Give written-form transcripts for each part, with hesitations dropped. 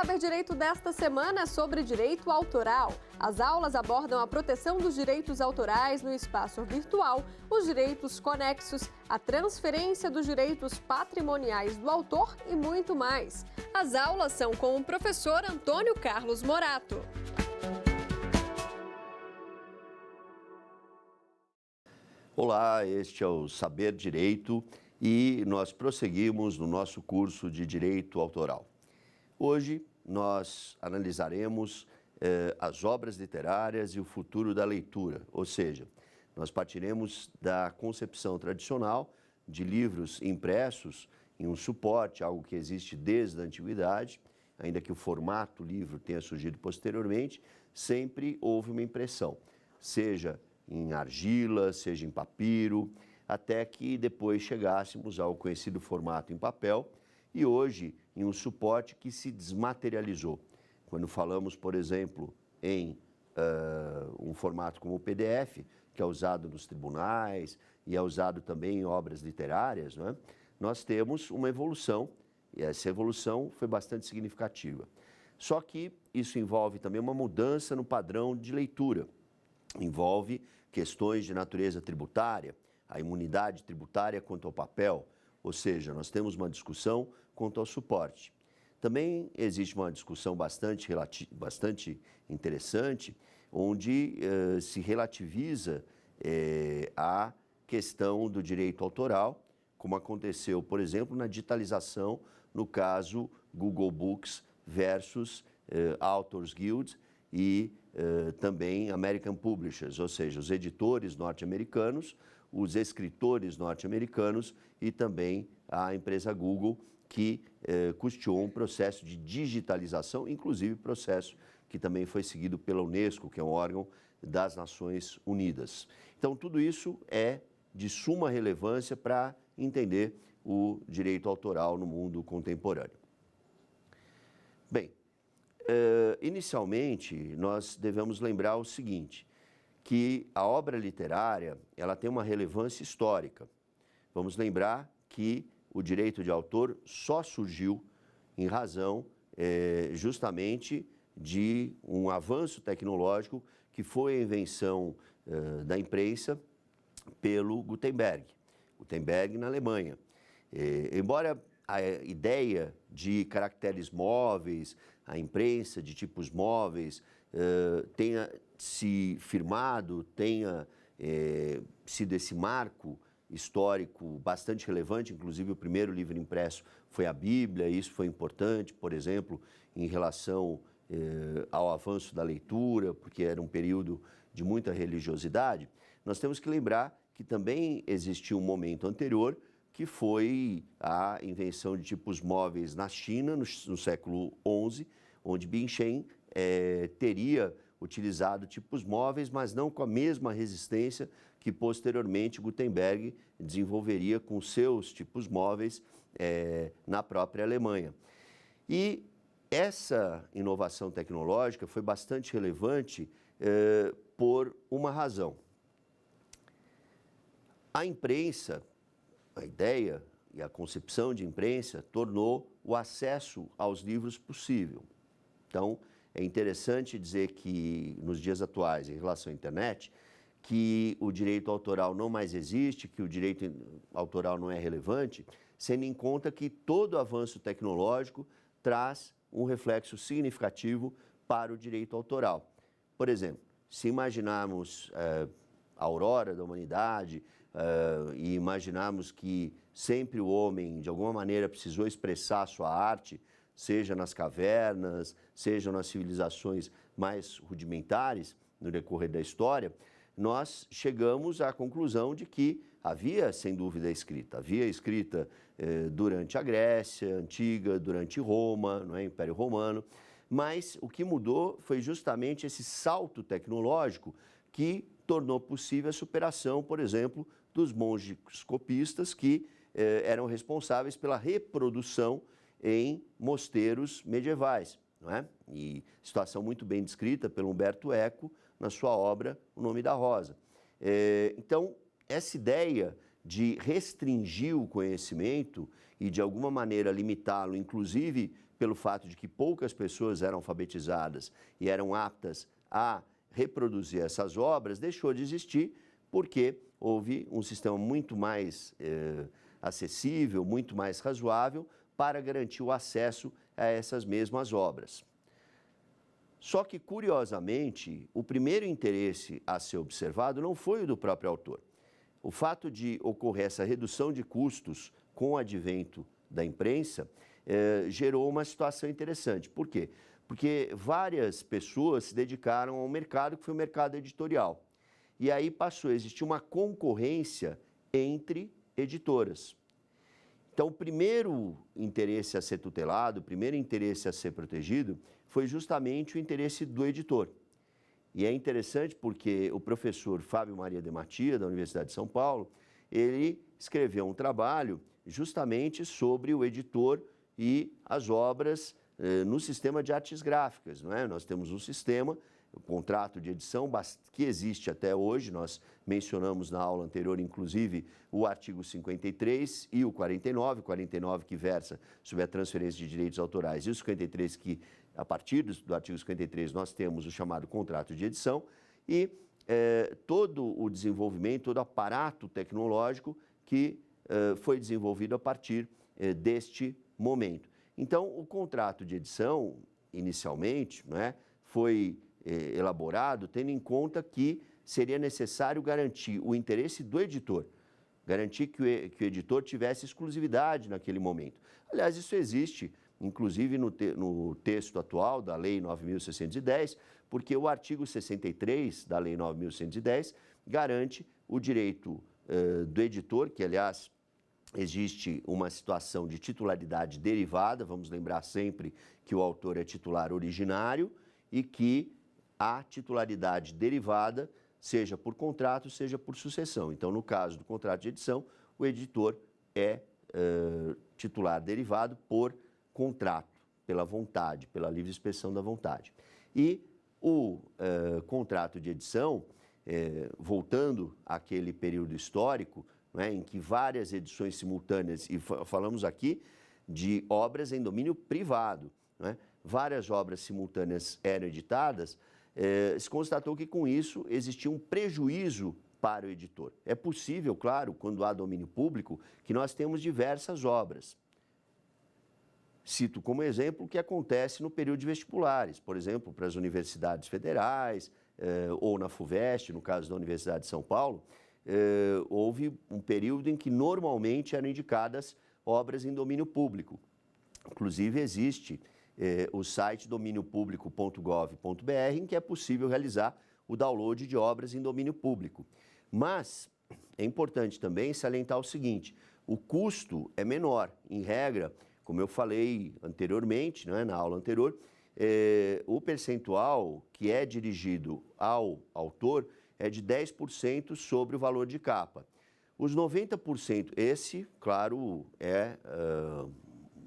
Saber Direito desta semana é sobre direito autoral. As aulas abordam a proteção dos direitos autorais no espaço virtual, os direitos conexos, a transferência dos direitos patrimoniais do autor e muito mais. As aulas são com o professor Antônio Carlos Morato. Olá, este é o Saber Direito e nós prosseguimos no nosso curso de Direito Autoral. Hoje nós analisaremos as obras literárias e o futuro da leitura, ou seja, nós partiremos da concepção tradicional de livros impressos em um suporte, algo que existe desde a antiguidade, ainda que o formato livro tenha surgido posteriormente, sempre houve uma impressão, seja em argila, seja em papiro, até que depois chegássemos ao conhecido formato em papel e hoje em um suporte que se desmaterializou. Quando falamos, por exemplo, em um formato como o PDF, que é usado nos tribunais e é usado também em obras literárias, não é? Nós temos uma evolução e essa evolução foi bastante significativa. Só que isso envolve também uma mudança no padrão de leitura. Envolve questões de natureza tributária, a imunidade tributária quanto ao papel, ou seja, nós temos uma discussão quanto ao suporte. Também existe uma discussão bastante interessante, onde se relativiza a questão do direito autoral, como aconteceu, por exemplo, na digitalização, no caso Google Books versus Authors Guild e também American Publishers, ou seja, os editores norte-americanos, os escritores norte-americanos e também a empresa Google, que custeou um processo de digitalização, inclusive processo que também foi seguido pela Unesco, que é um órgão das Nações Unidas. Então, tudo isso é de suma relevância para entender o direito autoral no mundo contemporâneo. Bem, inicialmente, nós devemos lembrar o seguinte, que a obra literária ela tem uma relevância histórica. Vamos lembrar que o direito de autor só surgiu em razão justamente de um avanço tecnológico que foi a invenção da imprensa pelo Gutenberg na Alemanha. Embora a ideia de caracteres móveis, a imprensa de tipos móveis tenha se firmado, tenha sido esse marco histórico bastante relevante, inclusive o primeiro livro impresso foi a Bíblia, e isso foi importante, por exemplo, em relação ao avanço da leitura, porque era um período de muita religiosidade. Nós temos que lembrar que também existiu um momento anterior, que foi a invenção de tipos móveis na China, no século XI, onde Binchen teria utilizado tipos móveis, mas não com a mesma resistência que posteriormente Gutenberg desenvolveria com seus tipos móveis na própria Alemanha. E essa inovação tecnológica foi bastante relevante por uma razão. A imprensa, a ideia e a concepção de imprensa tornou o acesso aos livros possível. Então, é interessante dizer que, nos dias atuais, em relação à internet, que o direito autoral não mais existe, que o direito autoral não é relevante, sendo em conta que todo avanço tecnológico traz um reflexo significativo para o direito autoral. Por exemplo, se imaginarmos a aurora da humanidade e imaginarmos que sempre o homem, de alguma maneira, precisou expressar sua arte, seja nas cavernas, seja nas civilizações mais rudimentares, no decorrer da história, nós chegamos à conclusão de que havia, sem dúvida, escrita. Havia escrita durante a Grécia Antiga, durante Roma, não é? Império Romano, mas o que mudou foi justamente esse salto tecnológico que tornou possível a superação, por exemplo, dos monges copistas que eram responsáveis pela reprodução em mosteiros medievais, não é? E situação muito bem descrita pelo Umberto Eco na sua obra O Nome da Rosa. Então, essa ideia de restringir o conhecimento e, de alguma maneira, limitá-lo, inclusive pelo fato de que poucas pessoas eram alfabetizadas e eram aptas a reproduzir essas obras, deixou de existir porque houve um sistema muito mais acessível, muito mais razoável para garantir o acesso a essas mesmas obras. Só que, curiosamente, o primeiro interesse a ser observado não foi o do próprio autor. O fato de ocorrer essa redução de custos com o advento da imprensa gerou uma situação interessante. Por quê? Porque várias pessoas se dedicaram ao mercado, que foi o mercado editorial. E aí passou a existir uma concorrência entre editoras. Então, o primeiro interesse a ser tutelado, o primeiro interesse a ser protegido, foi justamente o interesse do editor. E é interessante porque o professor Fábio Maria de Matia, da Universidade de São Paulo, ele escreveu um trabalho justamente sobre o editor e as obras no sistema de artes gráficas, não é? Nós temos um sistema, o contrato de edição, que existe até hoje. Nós mencionamos na aula anterior, inclusive, o artigo 53 e o 49 que versa sobre a transferência de direitos autorais, e o 53 que, a partir do artigo 53, nós temos o chamado contrato de edição, e todo o desenvolvimento, todo o aparato tecnológico que foi desenvolvido a partir deste momento. Então, o contrato de edição, inicialmente, né, foi elaborado tendo em conta que seria necessário garantir o interesse do editor, garantir que o editor tivesse exclusividade naquele momento. Aliás, isso existe, inclusive, no texto atual da Lei 9.610, porque o artigo 63 da Lei 9.610 garante o direito do editor, que, aliás, existe uma situação de titularidade derivada. Vamos lembrar sempre que o autor é titular originário e que a titularidade derivada, seja por contrato, seja por sucessão. Então, no caso do contrato de edição, o editor é titular derivado por contrato, pela vontade, pela livre expressão da vontade. E o contrato de edição, voltando àquele período histórico, né, em que várias edições simultâneas, e falamos aqui de obras em domínio privado, né, várias obras simultâneas eram editadas, se constatou que com isso existia um prejuízo para o editor. É possível, claro, quando há domínio público, que nós temos diversas obras. Cito como exemplo o que acontece no período de vestibulares, por exemplo, para as universidades federais, ou na FUVEST, no caso da Universidade de São Paulo, houve um período em que normalmente eram indicadas obras em domínio público. Inclusive, existe o site dominiopublico.gov.br, em que é possível realizar o download de obras em domínio público. Mas é importante também salientar o seguinte: o custo é menor. Em regra, como eu falei anteriormente, né, na aula anterior, o percentual que é dirigido ao autor é de 10% sobre o valor de capa. Os 90%, esse, claro,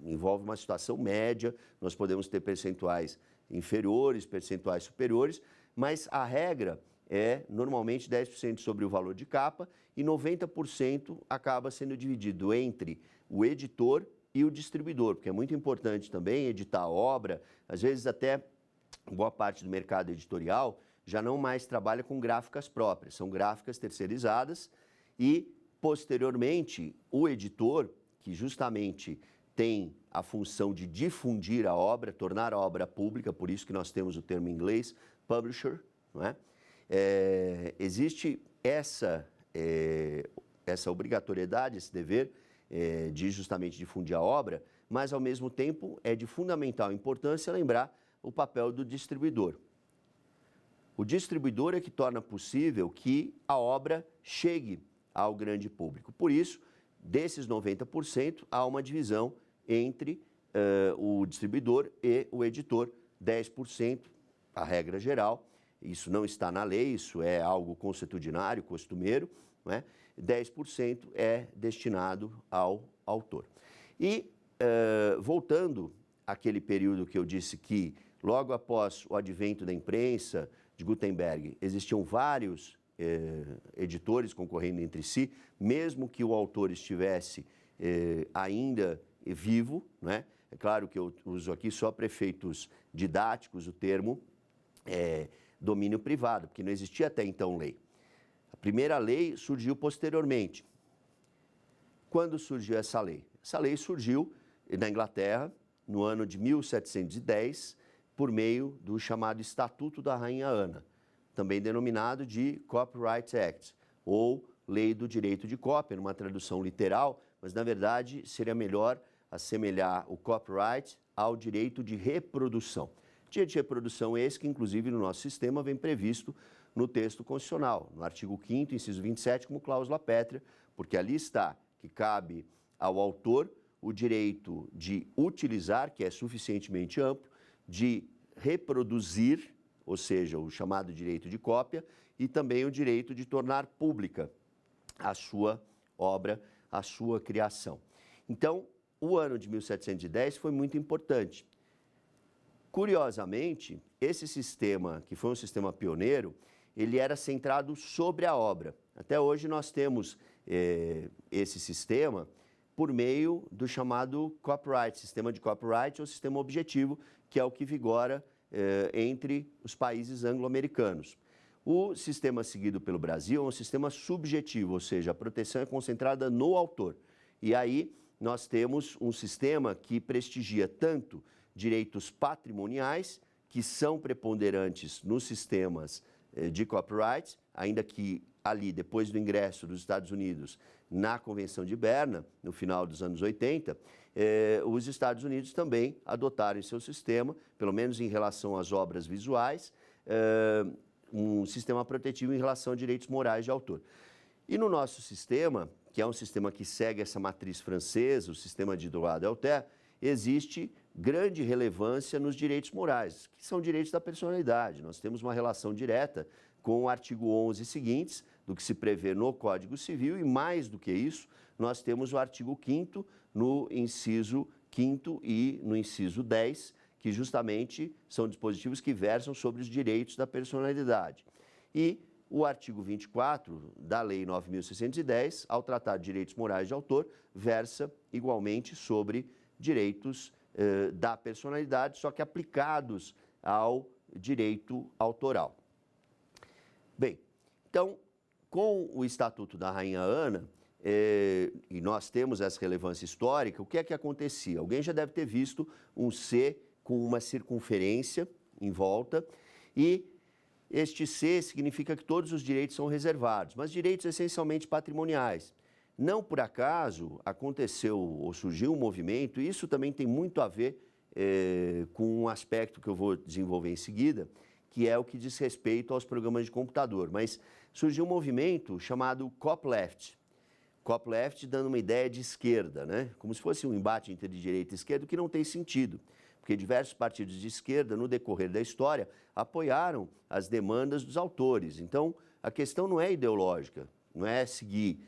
envolve uma situação média, nós podemos ter percentuais inferiores, percentuais superiores, mas a regra é normalmente 10% sobre o valor de capa e 90% acaba sendo dividido entre o editor e o distribuidor, porque é muito importante também editar a obra. Às vezes até boa parte do mercado editorial já não mais trabalha com gráficas próprias, são gráficas terceirizadas e, posteriormente, o editor, que justamente tem a função de difundir a obra, tornar a obra pública, por isso que nós temos o termo em inglês, publisher, não é? Existe essa obrigatoriedade, esse dever de justamente difundir a obra, mas, ao mesmo tempo, é de fundamental importância lembrar o papel do distribuidor. O distribuidor é que torna possível que a obra chegue ao grande público. Por isso, desses 90%, há uma divisão entre o distribuidor e o editor, 10%, a regra geral. Isso não está na lei, isso é algo consuetudinário, costumeiro, não é? 10% é destinado ao autor. E, voltando àquele período que eu disse que, logo após o advento da imprensa de Gutenberg, existiam vários editores concorrendo entre si, mesmo que o autor estivesse ainda vivo, né? É claro que eu uso aqui só para efeitos didáticos o termo domínio privado, porque não existia até então lei. A primeira lei surgiu posteriormente. Quando surgiu essa lei? Essa lei surgiu na Inglaterra, no ano de 1710, por meio do chamado Estatuto da Rainha Ana, também denominado de Copyright Act, ou Lei do Direito de Cópia, numa tradução literal, mas na verdade seria melhor assemelhar o copyright ao direito de reprodução. Direito de reprodução esse que, inclusive, no nosso sistema vem previsto no texto constitucional, no artigo 5º, inciso 27, como cláusula pétrea, porque ali está que cabe ao autor o direito de utilizar, que é suficientemente amplo, de reproduzir, ou seja, o chamado direito de cópia, e também o direito de tornar pública a sua obra, a sua criação. Então, o ano de 1710 foi muito importante. Curiosamente, esse sistema, que foi um sistema pioneiro, ele era centrado sobre a obra. Até hoje nós temos esse sistema por meio do chamado copyright, sistema de copyright ou sistema objetivo, que é o que vigora entre os países anglo-americanos. O sistema seguido pelo Brasil é um sistema subjetivo, ou seja, a proteção é concentrada no autor. E aí nós temos um sistema que prestigia tanto direitos patrimoniais, que são preponderantes nos sistemas de copyright, ainda que ali, depois do ingresso dos Estados Unidos na Convenção de Berna, no final dos anos 80, os Estados Unidos também adotaram em seu sistema, pelo menos em relação às obras visuais, um sistema protetivo em relação a direitos morais de autor. E no nosso sistema, que é um sistema que segue essa matriz francesa, o sistema de droit d'auteur, existe grande relevância nos direitos morais, que são direitos da personalidade. Nós temos uma relação direta com o artigo 11 e seguintes, do que se prevê no Código Civil, e mais do que isso, nós temos o artigo 5º no inciso 5º e no inciso 10, que justamente são dispositivos que versam sobre os direitos da personalidade. E o artigo 24 da Lei 9.610, ao tratar de direitos morais de autor, versa igualmente sobre direitos da personalidade, só que aplicados ao direito autoral. Bem, então, com o Estatuto da Rainha Ana, e nós temos essa relevância histórica, o que é que acontecia? Alguém já deve ter visto um C com uma circunferência em volta, e este C significa que todos os direitos são reservados, mas direitos essencialmente patrimoniais. Não por acaso aconteceu ou surgiu um movimento, e isso também tem muito a ver com um aspecto que eu vou desenvolver em seguida, que é o que diz respeito aos programas de computador. Mas surgiu um movimento chamado Copyleft. Copyleft dando uma ideia de esquerda, né? Como se fosse um embate entre direita e esquerda, que não tem sentido, porque diversos partidos de esquerda, no decorrer da história, apoiaram as demandas dos autores. Então, a questão não é ideológica, não é seguir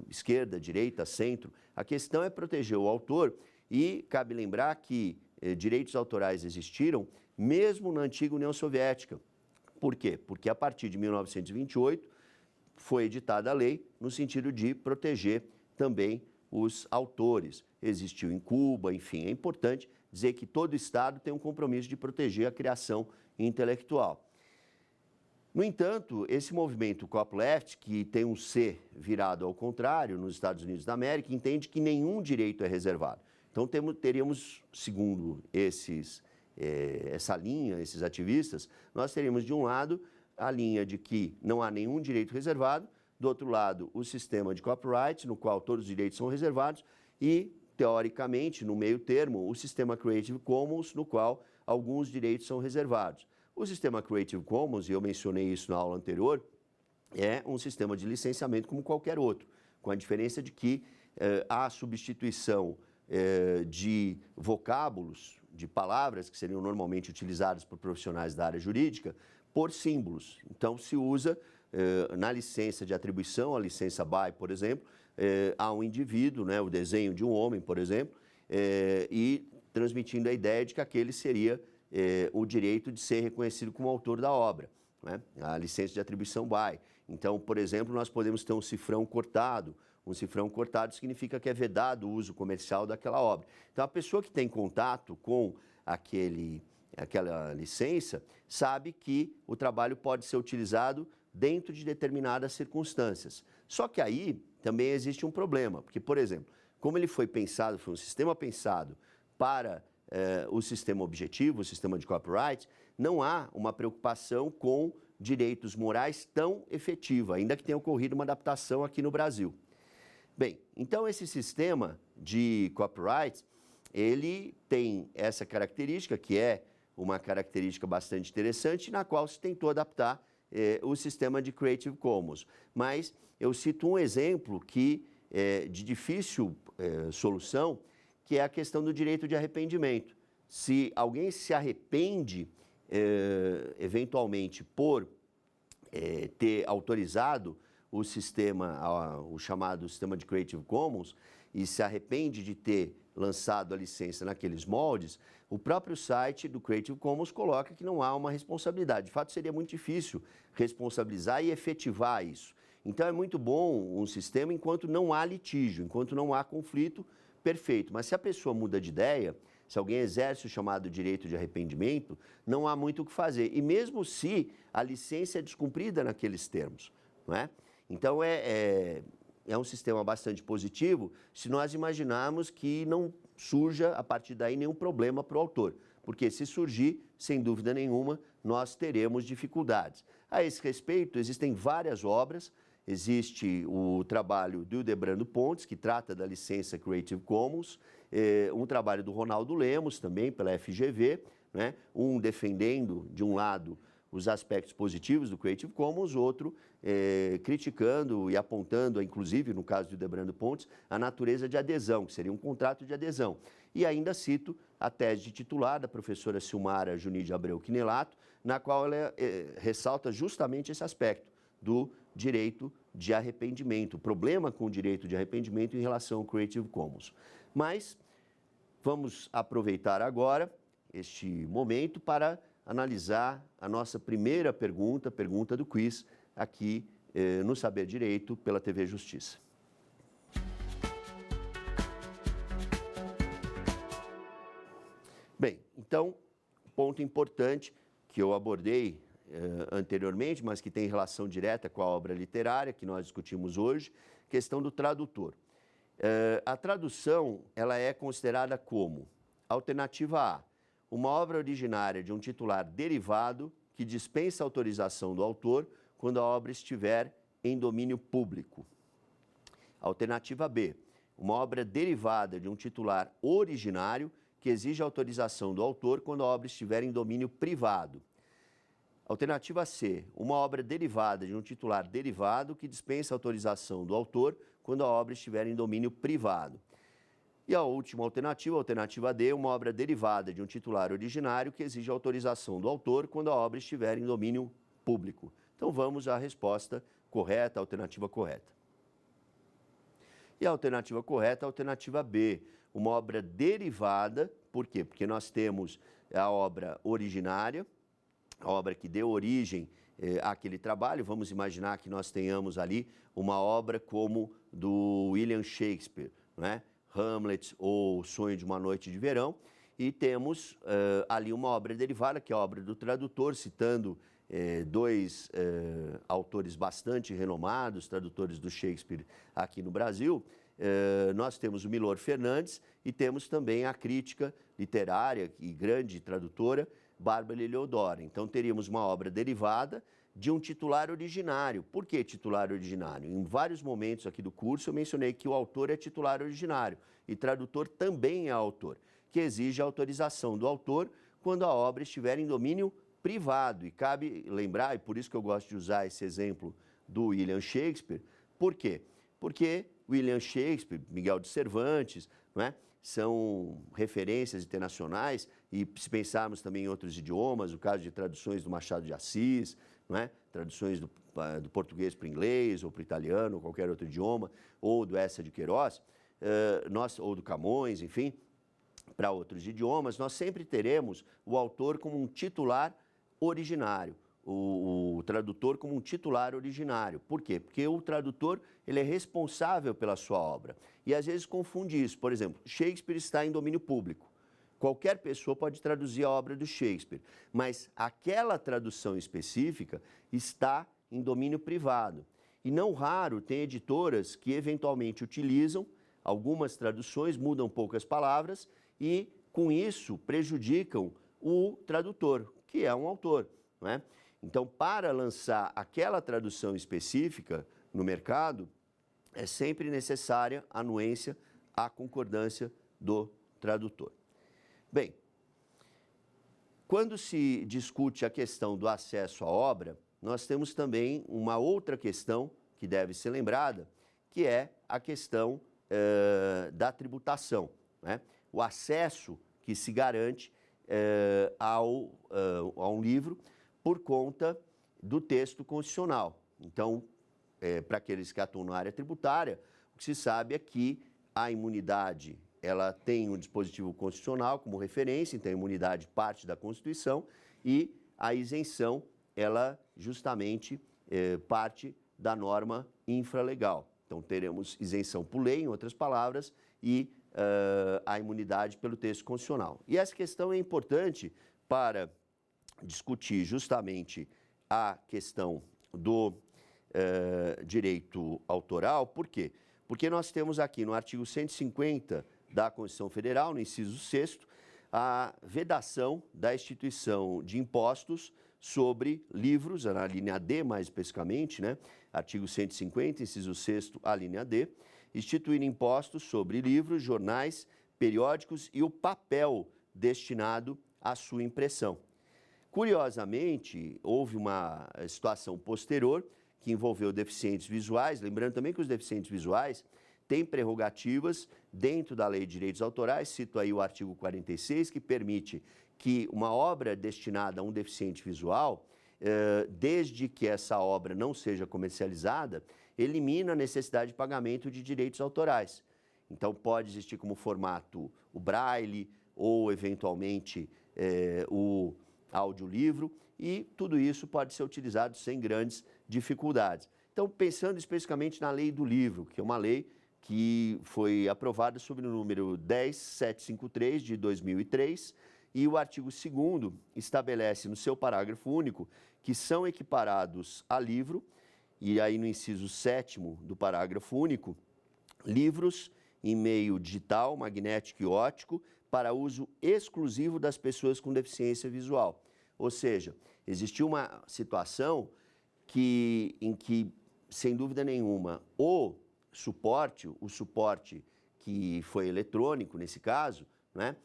esquerda, direita, centro. A questão é proteger o autor, e cabe lembrar que direitos autorais existiram mesmo na antiga União Soviética. Por quê? Porque a partir de 1928 foi editada a lei no sentido de proteger também os autores. Existiu em Cuba, enfim, é importante dizer que todo Estado tem um compromisso de proteger a criação intelectual. No entanto, esse movimento Copyleft, que tem um C virado ao contrário nos Estados Unidos da América, entende que nenhum direito é reservado. Então, teríamos, segundo essa linha, esses ativistas, nós teríamos, de um lado, a linha de que não há nenhum direito reservado, do outro lado, o sistema de copyright, no qual todos os direitos são reservados, e, teoricamente, no meio termo, o sistema Creative Commons, no qual alguns direitos são reservados. O sistema Creative Commons, e eu mencionei isso na aula anterior, é um sistema de licenciamento como qualquer outro, com a diferença de que há substituição de vocábulos, de palavras que seriam normalmente utilizadas por profissionais da área jurídica, por símbolos. Então, se usa na licença de atribuição, a licença BY, por exemplo, a um indivíduo, né, o desenho de um homem, por exemplo, e transmitindo a ideia de que aquele seria o direito de ser reconhecido como autor da obra, né? A licença de atribuição BY. Então, por exemplo, nós podemos ter um cifrão cortado, Um cifrão cortado significa que é vedado o uso comercial daquela obra. Então, a pessoa que tem contato com aquela licença sabe que o trabalho pode ser utilizado dentro de determinadas circunstâncias. Só que aí também existe um problema, porque, por exemplo, como ele foi pensado, foi um sistema pensado para o sistema objetivo, o sistema de copyright, não há uma preocupação com direitos morais tão efetiva, ainda que tenha ocorrido uma adaptação aqui no Brasil. Bem, então esse sistema de copyright, ele tem essa característica, que é uma característica bastante interessante, na qual se tentou adaptar o sistema de Creative Commons. Mas eu cito um exemplo de difícil solução, que é a questão do direito de arrependimento. Se alguém se arrepende, eventualmente, por ter autorizado o sistema, o chamado sistema de Creative Commons, e se arrepende de ter lançado a licença naqueles moldes, o próprio site do Creative Commons coloca que não há uma responsabilidade. De fato, seria muito difícil responsabilizar e efetivar isso. Então, é muito bom um sistema enquanto não há litígio, enquanto não há conflito, perfeito. Mas se a pessoa muda de ideia, se alguém exerce o chamado direito de arrependimento, não há muito o que fazer. E mesmo se a licença é descumprida naqueles termos, não é? Então, é um sistema bastante positivo se nós imaginarmos que não surja, a partir daí, nenhum problema para o autor. Porque se surgir, sem dúvida nenhuma, nós teremos dificuldades. A esse respeito, existem várias obras. Existe o trabalho do Hildebrando Pontes, que trata da licença Creative Commons, um trabalho do Ronaldo Lemos, também pela FGV, né? Um defendendo, de um lado, os aspectos positivos do Creative Commons, outro criticando e apontando, inclusive, no caso do Hildebrando Pontes, a natureza de adesão, que seria um contrato de adesão. E ainda cito a tese de titular da professora Silmara Juní de Abreu Quinelato, na qual ela ressalta justamente esse aspecto do direito de arrependimento, o problema com o direito de arrependimento em relação ao Creative Commons. Mas vamos aproveitar agora este momento para analisar a nossa primeira pergunta, pergunta do quiz, aqui no Saber Direito, pela TV Justiça. Bem, então, ponto importante que eu abordei anteriormente, mas que tem relação direta com a obra literária que nós discutimos hoje, questão do tradutor. A tradução, ela é considerada como alternativa A, uma obra originária de um titular derivado que dispensa autorização do autor quando a obra estiver em domínio público. Alternativa B, uma obra derivada de um titular originário que exige autorização do autor quando a obra estiver em domínio privado. Alternativa C, uma obra derivada de um titular derivado que dispensa autorização do autor quando a obra estiver em domínio privado. E a última alternativa, alternativa D, uma obra derivada de um titular originário que exige autorização do autor quando a obra estiver em domínio público. Então vamos à resposta correta, a alternativa correta. E a alternativa correta, a alternativa B, uma obra derivada, por quê? Porque nós temos a obra originária, a obra que deu origem àquele trabalho. Vamos imaginar que nós tenhamos ali uma obra como do William Shakespeare, não é? Hamlet ou Sonho de uma Noite de Verão, e temos ali uma obra derivada, que é a obra do tradutor, citando dois autores bastante renomados, tradutores do Shakespeare aqui no Brasil. Nós temos o Milor Fernandes e temos também a crítica literária e grande tradutora, Bárbara Eliodoro. Então, teríamos uma obra derivada de um titular originário. Por que titular originário? Em vários momentos aqui do curso eu mencionei que o autor é titular originário e tradutor também é autor, que exige a autorização do autor quando a obra estiver em domínio privado. E cabe lembrar, e por isso que eu gosto de usar esse exemplo do William Shakespeare, por quê? Porque William Shakespeare, Miguel de Cervantes, não é? São referências internacionais, e se pensarmos também em outros idiomas, o caso de traduções do Machado de Assis, não é? Traduções do português para o inglês, ou para o italiano, ou qualquer outro idioma, ou do Eça de Queiroz, ou do Camões, enfim, para outros idiomas, nós sempre teremos o autor como um titular originário. o tradutor como um titular originário. Por quê? Porque o tradutor ele é responsável pela sua obra. E às vezes confunde isso. Por exemplo, Shakespeare está em domínio público. Qualquer pessoa pode traduzir a obra do Shakespeare, mas aquela tradução específica está em domínio privado. E não raro tem editoras que eventualmente utilizam algumas traduções, mudam poucas palavras e, com isso, prejudicam o tradutor, que é um autor, não é? Então, para lançar aquela tradução específica no mercado, é sempre necessária a anuência, a concordância do tradutor. Bem, quando se discute a questão do acesso à obra, nós temos também uma outra questão que deve ser lembrada, que é a questão da tributação, né? O acesso que se garante a um livro por conta do texto constitucional. Então, para aqueles que atuam na área tributária, o que se sabe é que a imunidade ela tem um dispositivo constitucional como referência, então a imunidade parte da Constituição, e a isenção, ela justamente parte da norma infralegal. Então, teremos isenção por lei, em outras palavras, e a imunidade pelo texto constitucional. E essa questão é importante para discutir justamente a questão do direito autoral. Por quê? Porque nós temos aqui no artigo 150 da Constituição Federal, no inciso 6º, a vedação da instituição de impostos sobre livros, na linha D mais especificamente, né? Artigo 150, inciso 6º, a linha D, instituir impostos sobre livros, jornais, periódicos e o papel destinado à sua impressão. Curiosamente, houve uma situação posterior que envolveu deficientes visuais, lembrando também que os deficientes visuais têm prerrogativas dentro da Lei de Direitos Autorais, cito aí o artigo 46, que permite que uma obra destinada a um deficiente visual, desde que essa obra não seja comercializada, elimina a necessidade de pagamento de direitos autorais. Então, pode existir como formato o braille ou, eventualmente, o audiolivro, e tudo isso pode ser utilizado sem grandes dificuldades. Então, pensando especificamente na lei do livro, que é uma lei que foi aprovada sob o número 10753 de 2003, e o artigo 2º estabelece no seu parágrafo único que são equiparados a livro, e aí no inciso 7º do parágrafo único, livros em meio digital, magnético e óptico, para uso exclusivo das pessoas com deficiência visual. Ou seja, existiu uma situação em que, sem dúvida nenhuma, o suporte que foi eletrônico, nesse caso, né,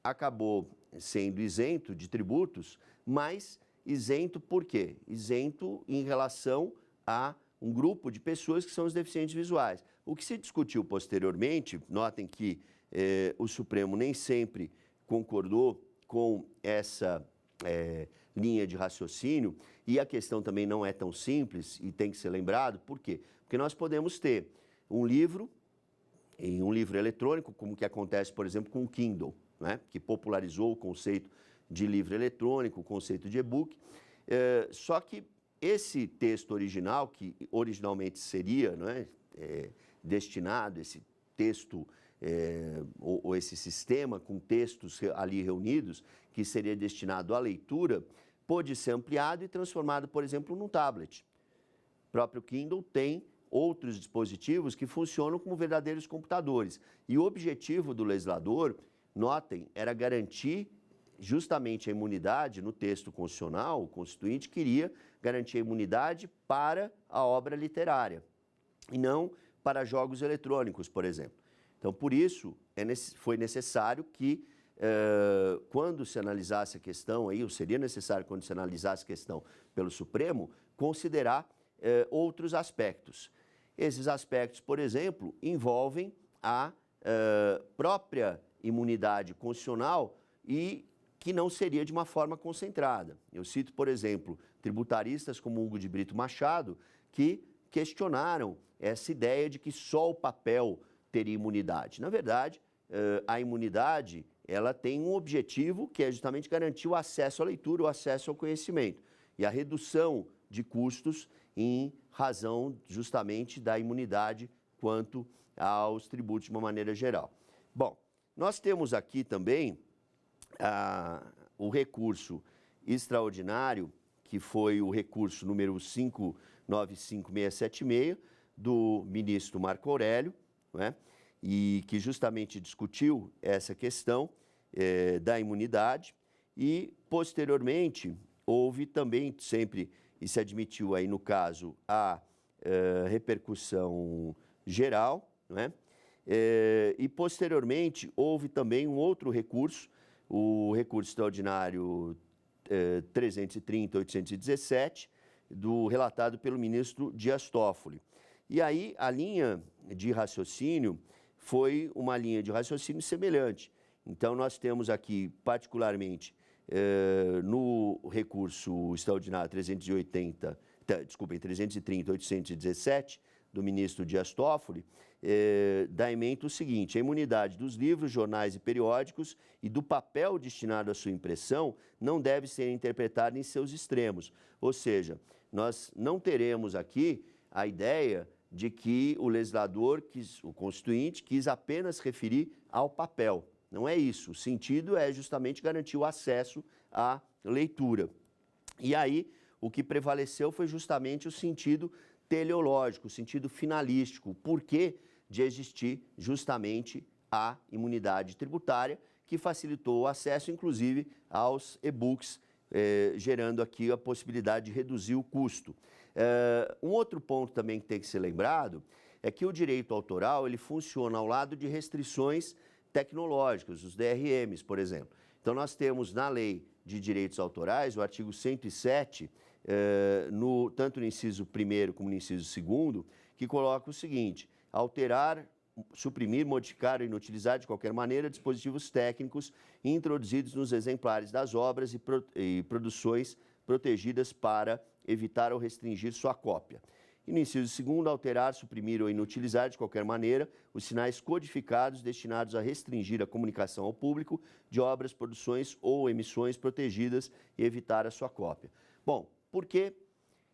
acabou sendo isento de tributos, mas isento por quê? Isento em relação a um grupo de pessoas que são os deficientes visuais. O que se discutiu posteriormente, notem que o Supremo nem sempre concordou com essa linha de raciocínio, e a questão também não é tão simples e tem que ser lembrado. Por quê? Porque nós podemos ter um livro, em um livro eletrônico, como que acontece, por exemplo, com o Kindle, né, que popularizou o conceito de livro eletrônico, o conceito de e-book, só que esse texto original, que originalmente seria, né, destinado, esse texto ou esse sistema com textos ali reunidos, que seria destinado à leitura, pode ser ampliado e transformado, por exemplo, num tablet. O próprio Kindle tem outros dispositivos que funcionam como verdadeiros computadores. E o objetivo do legislador, notem, era garantir justamente a imunidade no texto constitucional. O Constituinte queria garantir a imunidade para a obra literária e não para jogos eletrônicos, por exemplo. Então, por isso, foi necessário que, quando se analisasse a questão, ou seria necessário, quando se analisasse a questão pelo Supremo, considerar outros aspectos. Esses aspectos, por exemplo, envolvem a própria imunidade constitucional e que não seria de uma forma concentrada. Eu cito, por exemplo, tributaristas como Hugo de Brito Machado, que questionaram essa ideia de que só o papel teria imunidade. Na verdade, a imunidade ela tem um objetivo que é justamente garantir o acesso à leitura, o acesso ao conhecimento. e a redução de custos em razão justamente da imunidade quanto aos tributos de uma maneira geral. Bom, nós temos aqui também o recurso extraordinário, que foi o recurso número 595676, do ministro Marco Aurélio, né? E que justamente discutiu essa questão da imunidade e, posteriormente, houve também sempre, e se admitiu aí no caso, a repercussão geral, né? E, posteriormente, houve também um outro recurso, o recurso extraordinário 330.817, relatado pelo ministro Dias Toffoli. E aí a linha de raciocínio foi uma linha de raciocínio semelhante. Então, nós temos aqui, particularmente, no recurso extraordinário 330.817, do ministro Dias Toffoli, dá ementa o seguinte: a imunidade dos livros, jornais e periódicos e do papel destinado à sua impressão não deve ser interpretada em seus extremos. Ou seja, nós não teremos aqui a ideia de que o legislador, o constituinte, quis apenas referir ao papel. Não é isso. O sentido é justamente garantir o acesso à leitura. E aí, o que prevaleceu foi justamente o sentido teleológico, o sentido finalístico, o porquê de existir justamente a imunidade tributária, que facilitou o acesso, inclusive, aos e-books, gerando aqui a possibilidade de reduzir o custo. Um outro ponto também que tem que ser lembrado é que o direito autoral ele funciona ao lado de restrições tecnológicas, os DRMs, por exemplo. Então, nós temos na Lei de Direitos Autorais, o artigo 107, tanto no inciso 1º como no inciso 2º, que coloca o seguinte: alterar, suprimir, modificar ou inutilizar de qualquer maneira dispositivos técnicos introduzidos nos exemplares das obras e produções protegidas para evitar ou restringir sua cópia. E no inciso 2º, alterar, suprimir ou inutilizar de qualquer maneira os sinais codificados destinados a restringir a comunicação ao público de obras, produções ou emissões protegidas e evitar a sua cópia. Bom, por que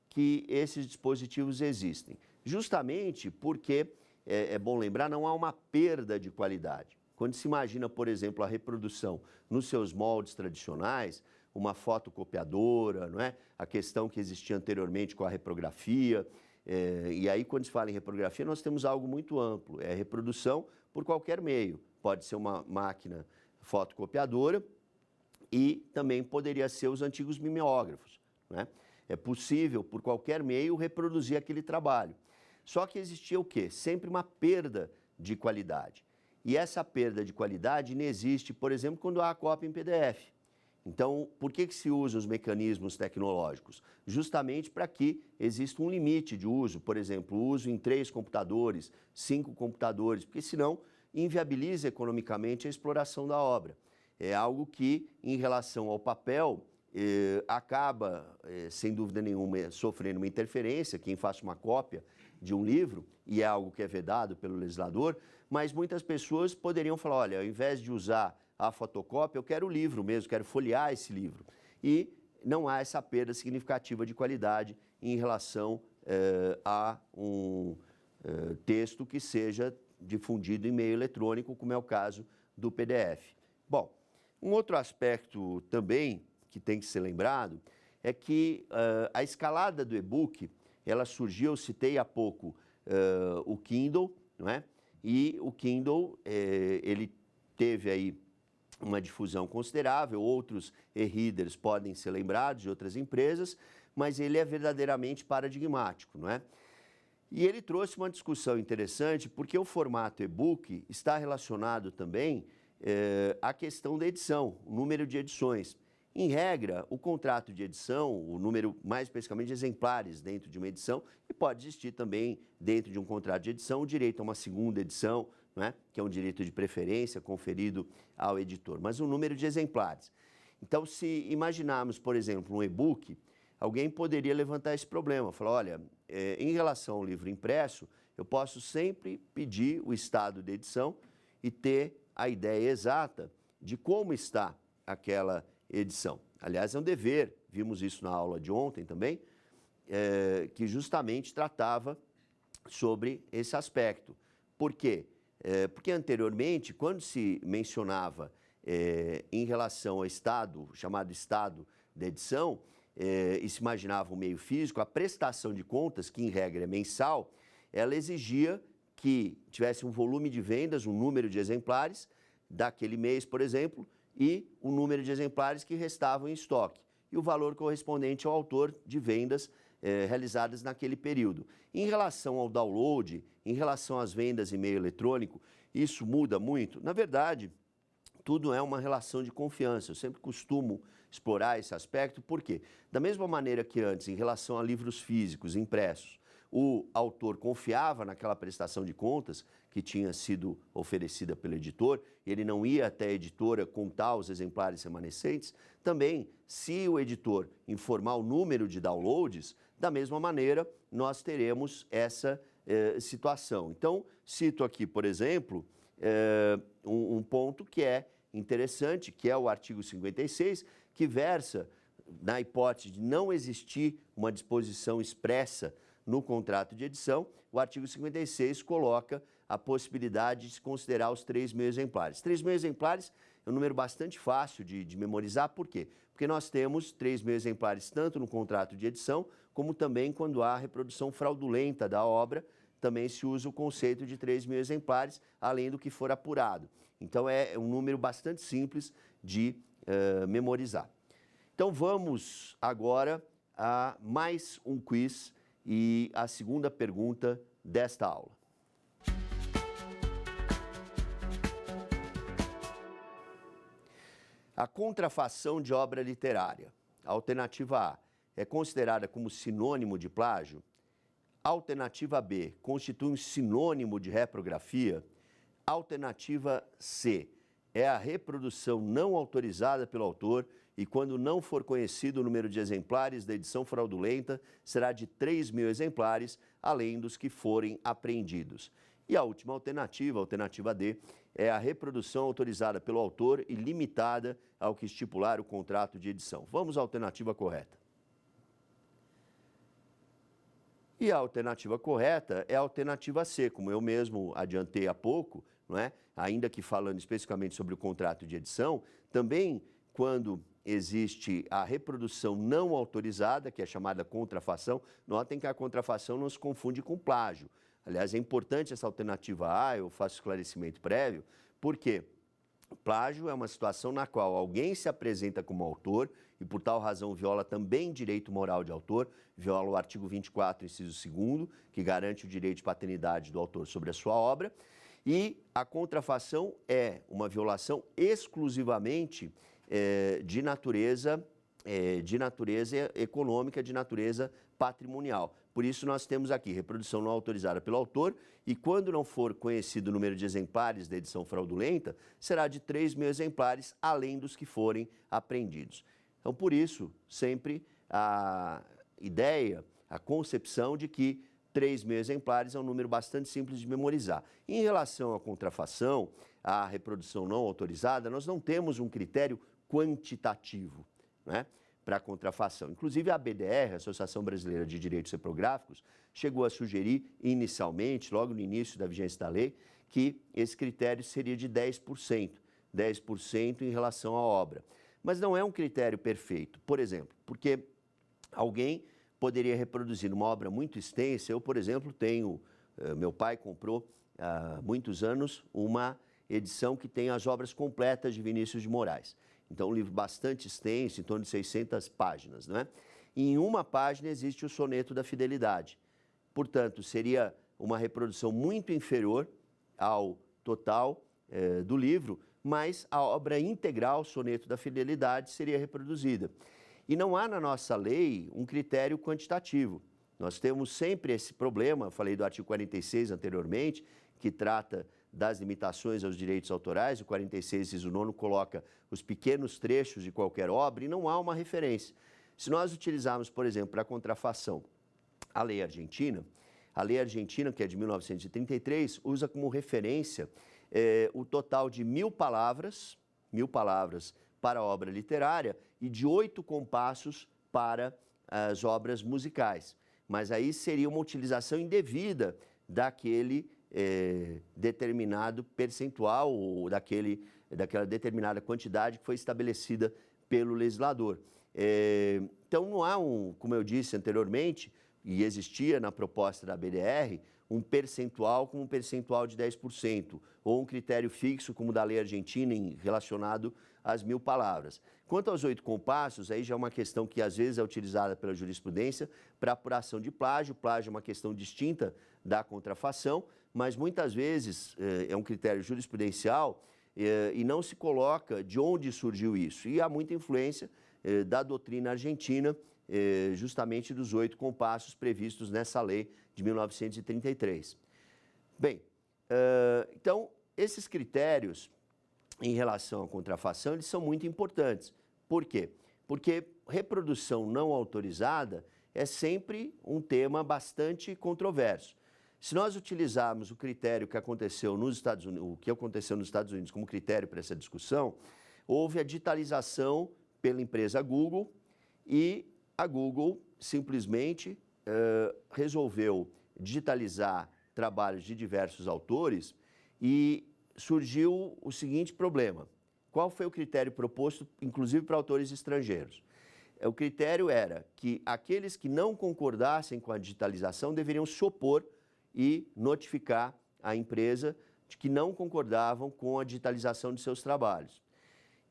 que esses dispositivos existem? Justamente porque, é bom lembrar, não há uma perda de qualidade. Quando se imagina, por exemplo, a reprodução nos seus moldes tradicionais, uma fotocopiadora, não é? A questão que existia anteriormente com a reprografia. E aí, quando se fala em reprografia, nós temos algo muito amplo. É reprodução por qualquer meio. Pode ser uma máquina fotocopiadora e também poderia ser os antigos mimeógrafos, né? É possível, por qualquer meio, reproduzir aquele trabalho. Só que existia o quê? Sempre uma perda de qualidade. E essa perda de qualidade inexiste, por exemplo, quando há a cópia em PDF. Então, por que se usam os mecanismos tecnológicos? Justamente para que exista um limite de uso, por exemplo, o uso em 3 computadores, 5 computadores, porque senão inviabiliza economicamente a exploração da obra. É algo que, em relação ao papel, acaba, sem dúvida nenhuma, sofrendo uma interferência, quem faça uma cópia de um livro, e é algo que é vedado pelo legislador, mas muitas pessoas poderiam falar: olha, ao invés de usar a fotocópia, eu quero o livro mesmo, quero folhear esse livro. E não há essa perda significativa de qualidade em relação a um texto que seja difundido em meio eletrônico, como é o caso do PDF. Bom, um outro aspecto também que tem que ser lembrado é que a escalada do e-book, ela surgiu, eu citei há pouco o Kindle, não é? E o Kindle, ele teve aí uma difusão considerável, outros e-readers podem ser lembrados de outras empresas, mas ele é verdadeiramente paradigmático, não é? E ele trouxe uma discussão interessante, porque o formato e-book está relacionado também à questão da edição, o número de edições. Em regra, o contrato de edição, o número mais especificamente de exemplares dentro de uma edição, e pode existir também dentro de um contrato de edição o direito a uma segunda edição, né, que é um direito de preferência conferido ao editor, mas o número de exemplares. Então, se imaginarmos, por exemplo, um e-book, alguém poderia levantar esse problema, falar: olha, em relação ao livro impresso, eu posso sempre pedir o estado de edição e ter a ideia exata de como está aquela edição. Aliás, é um dever vimos isso na aula de ontem também, que justamente tratava sobre esse aspecto. Por quê? Porque anteriormente, quando se mencionava em relação ao estado, chamado estado de edição, e se imaginava um meio físico, a prestação de contas, que em regra é mensal, ela exigia que tivesse um volume de vendas, um número de exemplares daquele mês, por exemplo, e o número de exemplares que restavam em estoque, e o valor correspondente ao autor de vendas realizadas naquele período. Em relação ao download, em relação às vendas em meio eletrônico, isso muda muito? Na verdade, tudo é uma relação de confiança. Eu sempre costumo explorar esse aspecto, por quê? Da mesma maneira que antes, em relação a livros físicos, impressos, o autor confiava naquela prestação de contas que tinha sido oferecida pelo editor, ele não ia até a editora contar os exemplares remanescentes, também, se o editor informar o número de downloads, da mesma maneira, nós teremos essa situação. Então, cito aqui, por exemplo, um ponto que é interessante, que é o artigo 56, que versa na hipótese de não existir uma disposição expressa no contrato de edição, o artigo 56 coloca a possibilidade de se considerar os 3.000 exemplares. 3.000 exemplares é um número bastante fácil de memorizar, por quê? Porque nós temos 3.000 exemplares tanto no contrato de edição, como também quando há reprodução fraudulenta da obra, também se usa o conceito de 3.000 exemplares, além do que for apurado. Então, é um número bastante simples de memorizar. Então, vamos agora a mais um quiz e a segunda pergunta desta aula. A contrafação de obra literária, alternativa A, é considerada como sinônimo de plágio? Alternativa B, constitui um sinônimo de reprografia? Alternativa C, é a reprodução não autorizada pelo autor e quando não for conhecido o número de exemplares da edição fraudulenta, será de 3.000 exemplares, além dos que forem apreendidos. E a última alternativa, alternativa D, é a reprodução autorizada pelo autor e limitada ao que estipular o contrato de edição. Vamos à alternativa correta. E a alternativa correta é a alternativa C, como eu mesmo adiantei há pouco, não é? Ainda que falando especificamente sobre o contrato de edição, também quando existe a reprodução não autorizada, que é chamada contrafação, notem que a contrafação não se confunde com plágio. Aliás, é importante essa alternativa A, eu faço esclarecimento prévio, porque plágio é uma situação na qual alguém se apresenta como autor e, por tal razão, viola também direito moral de autor, viola o artigo 24, inciso 2º, que garante o direito de paternidade do autor sobre a sua obra, e a contrafação é uma violação exclusivamente de natureza econômica, de natureza patrimonial. Por isso, nós temos aqui reprodução não autorizada pelo autor e, quando não for conhecido o número de exemplares da edição fraudulenta, será de 3.000 exemplares, além dos que forem apreendidos. Então, por isso, sempre a ideia, a concepção de que 3.000 exemplares é um número bastante simples de memorizar. Em relação à contrafação, à reprodução não autorizada, nós não temos um critério quantitativo, né, para a contrafação. Inclusive, a ABDR, a Associação Brasileira de Direitos Reprográficos, chegou a sugerir inicialmente, logo no início da vigência da lei, que esse critério seria de 10%, 10% em relação à obra. Mas não é um critério perfeito, por exemplo, porque alguém poderia reproduzir numa obra muito extensa. Eu, por exemplo, meu pai comprou há muitos anos uma edição que tem as obras completas de Vinícius de Moraes. Então, um livro bastante extenso, em torno de 600 páginas, não é? E em uma página existe o soneto da fidelidade. Portanto, seria uma reprodução muito inferior ao total do livro, mas a obra integral, o soneto da fidelidade, seria reproduzida. E não há na nossa lei um critério quantitativo. Nós temos sempre esse problema, eu falei do artigo 46 anteriormente, que trata das limitações aos direitos autorais. O 46, inciso 9, coloca os pequenos trechos de qualquer obra e não há uma referência. Se nós utilizarmos, por exemplo, para a contrafação, a lei argentina, que é de 1933, usa como referência o total de 1.000 palavras para a obra literária e de 8 compassos para as obras musicais. Mas aí seria uma utilização indevida daquele determinado percentual ou daquela determinada quantidade que foi estabelecida pelo legislador. Então, não há como eu disse anteriormente, e existia na proposta da BDR, um percentual como um percentual de 10%, ou um critério fixo como da lei argentina relacionado às 1.000 palavras. Quanto aos 8 compassos, aí já é uma questão que às vezes é utilizada pela jurisprudência para apuração de plágio. Plágio é uma questão distinta da contrafação, mas muitas vezes é um critério jurisprudencial e não se coloca de onde surgiu isso. E há muita influência da doutrina argentina, justamente dos 8 compassos previstos nessa lei de 1933. Bem, então, esses critérios em relação à contrafação, eles são muito importantes. Por quê? Porque reprodução não autorizada é sempre um tema bastante controverso. Se nós utilizarmos o critério que aconteceu nos Estados Unidos, o que aconteceu nos Estados Unidos como critério para essa discussão, houve a digitalização pela empresa Google e a Google simplesmente resolveu digitalizar trabalhos de diversos autores e surgiu o seguinte problema. Qual foi o critério proposto, inclusive para autores estrangeiros? O critério era que aqueles que não concordassem com a digitalização deveriam se opor e notificar a empresa de que não concordavam com a digitalização de seus trabalhos.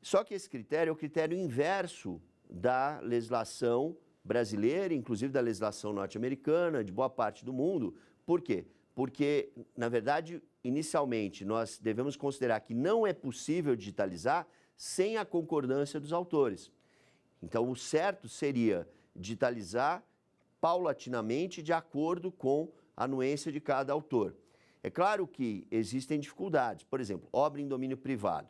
Só que esse critério é o critério inverso da legislação brasileira, inclusive da legislação norte-americana, de boa parte do mundo. Por quê? Porque, na verdade, inicialmente, nós devemos considerar que não é possível digitalizar sem a concordância dos autores. Então, o certo seria digitalizar paulatinamente de acordo com a anuência de cada autor. É claro que existem dificuldades. Por exemplo, obra em domínio privado.